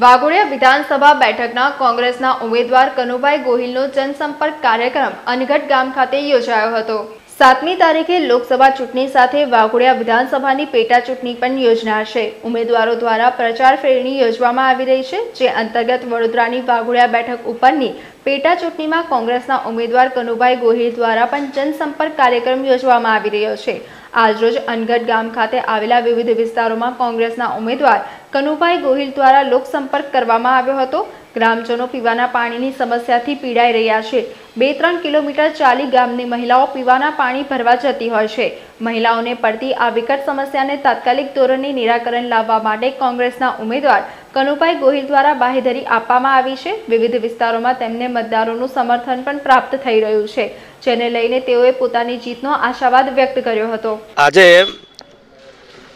વાઘોડિયા વિધાનસભા બેઠકના કોંગ્રેસના ઉમેદવાર કનુભાઈ ગોહિલનો જનસંપર્ક કાર્યક્રમ અનગઢ ગામ ખાતે યોજાયો હતો। 7મી તારીખે લોકસભા ચૂંટણી સાથે વાઘોડિયા વિધાનસભાની પેટા ચૂંટણી પણ યોજાનાર છે। ઉમેદવારો દ્વારા પ્રચાર ફેરણી યોજવામાં આવી રહી છે, જે અંતર્ગત વડોદરાની વાઘોડિયા બેઠક ઉપરની પેટા ચૂંટણીમાં કોંગ્રેસના ઉમેદવાર કનુભાઈ ગોહિલ દ્વારા પણ જનસંપર્ક કાર્યક્રમ યોજવામાં આવી રહ્યો છે। આજરોજ અનગઢ ગામ ખાતે આવેલા વિવિધ વિસ્તારોમાં કોંગ્રેસના ઉમેદવાર કનુભાઈ ગોહિલ દ્વારા લોકસંપર્ક કરવામાં આવ્યો હતો। ગ્રામજનો પીવાના પાણીની સમસ્યાથી પીડાઈ રહ્યા છે। 2-3 કિલોમીટર ચાલી ગામની મહિલાઓ પીવાના પાણી ભરવા જતી હોય છે। મહિલાઓને પડતી આ વિકટ સમસ્યાને તાત્કાલિક ધોરણે નિરાકરણ લાવવા માટે કોંગ્રેસના ઉમેદવાર કનુભાઈ ગોહિલ દ્વારા બાહેધરી આપવામાં આવી છે। વિવિધ વિસ્તારોમાં તેમને મતદારોનું સમર્થન પણ પ્રાપ્ત થઈ રહ્યું છે, જેને લઈને તેઓએ પોતાની જીતનો આશાવાદ વ્યક્ત કર્યો હતો। આજે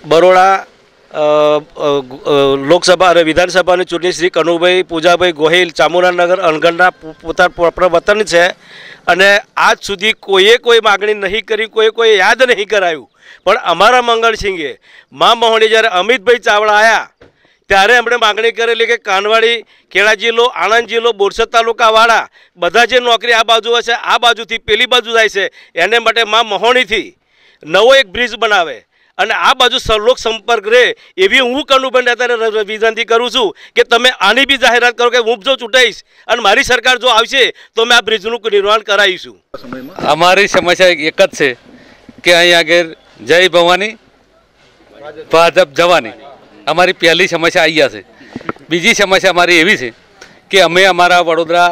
બરોડા લોકસભા અને વિધાનસભાની ચૂંટણી શ્રી કનુભાઈ પૂજાભાઈ ગોહિલ ચામુંડાનગર અનગઢના પોતાના વતન છે અને આજ સુધી કોઈએ કોઈ માગણી નહીં કરી, કોઈ યાદ નહીં કરાયું। પણ અમારા મંગળસિંહે મા મહોણી જ્યારે અમિતભાઈ ચાવડા આવ્યા ત્યારે એમણે માગણી કરેલી કે કાનવાડી, ખેડા જિલ્લો, આણંદ જિલ્લો, બોરસદ તાલુકાવાળા બધા જે નોકરી આ બાજુ હશે, આ બાજુથી પેલી બાજુ જાય છે, એને માટે મા મહોણીથી નવો એક બ્રિજ બનાવે અને આ બાજુ સરલોક સંપર્ક રહે એવી હું કનુભાઈને અત્યારે વિનંતી કરું છું કે તમે આની બી જાહેરાત કરો કે હું જો ચૂંટાઈશ અને મારી સરકાર જો આવશે તો મેં આ બ્રિજનું નિર્માણ કરાવીશું। અમારી સમસ્યા એક જ છે કે અહીં આગળ જય ભવાની ભાજપ જવાની અમારી પહેલી સમસ્યા આવી છે। બીજી સમસ્યા અમારી એવી છે કે અમે અમારા વડોદરા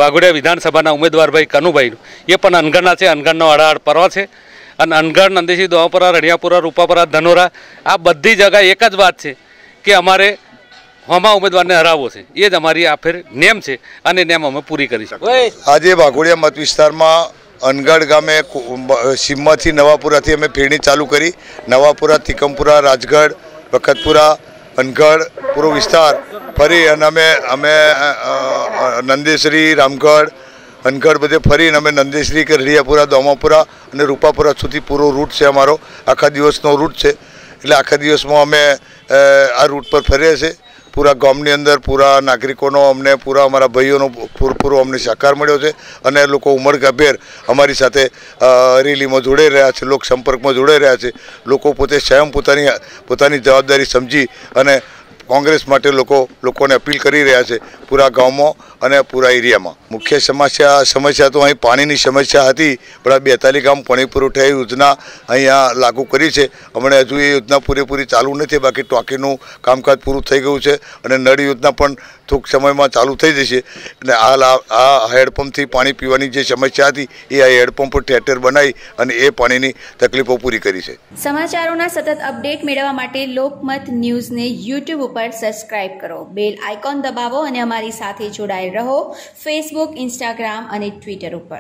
વાઘોડિયા વિધાનસભાના ઉમેદવારભાઈ કનુભાઈ એ પણ અનગઢના છે, અનગઢનો અડાડ પર્વ છે અને અનગઢ, નંદેસી, દોવાપરા, રણિયાપુરા, રૂપાપરા, ધનોરા આ બધી જગ્યાએ એક જ વાત છે કે અમારે હોમા ઉમેદવારને હરાવવો છે। એ જ અમારી આ ફેર નેમ છે અને નેમ અમે પૂરી કરી શકીએ। આજે વાઘોડિયા મત વિસ્તારમાં અનગઢ ગામે સીમમાંથી નવાપુરાથી અમે ફેરણી ચાલુ કરી। નવાપુરા, તિકમપુરા, રાજગઢ, વખતપુરા, અનગઢ પૂરો વિસ્તાર ફરી અને અમે નંદેશ્રી, રામગઢ, અનગઢ બધે ફરીને અમે નંદેશ્રી કે રળિયાપુરા, દોમાપુરા અને રૂપાપુરા સુધી પૂરો રૂટ છે અમારો। આખા દિવસનો રૂટ છે, એટલે આખા દિવસમાં અમે આ રૂટ પર ફરીએ છીએ। પૂરા ગામની અંદર પૂરા નાગરિકોનો અમને પૂરા અમારા ભાઈઓનો પૂરો અમને સહકાર મળ્યો છે અને લોકો ઉમળકાભેર અમારી સાથે રેલીમાં જોડાઈ રહ્યા છે, લોક સંપર્કમાં જોડાઈ રહ્યા છે। લોકો પોતે સ્વયં પોતાની જવાબદારી સમજી અને કોંગ્રેસ માટે લોકોને અપીલ કરી રહ્યા છે પૂરા ગામમાં અને પૂરા એરિયામાં। મુખ્ય સમસ્યા તો અહીં પાણીની સમસ્યા હતી, પણ આ 42 ગામ પાણી પુરવઠા યોજના અહીંયા લાગુ કરી છે। હમણાં હજુ એ યોજના પૂરેપૂરી ચાલુ નથી, બાકી ટાંકીનું કામકાજ પૂરું થઈ ગયું છે અને નળ યોજના પણ ટૂંક સમયમાં ચાલુ થઈ જશે। એટલે આ હેડપંપથી પાણી પીવાની જે સમસ્યા હતી એ આ હેડપંપ ઠેર બનાવી અને એ પાણીની તકલીફો પૂરી કરી છે। સમાચારોના સતત અપડેટ મેળવવા માટે લોકમત ન્યૂઝને યુટ્યુબ ઉપર સબસ્ક્રાઇબ કરો, બેલ આઇકોન દબાવો અને અમારી સાથે જોડાયેલ રહો ફેસબુક, ઇન્સ્ટાગ્રામ અને ટ્વિટર ઉપર।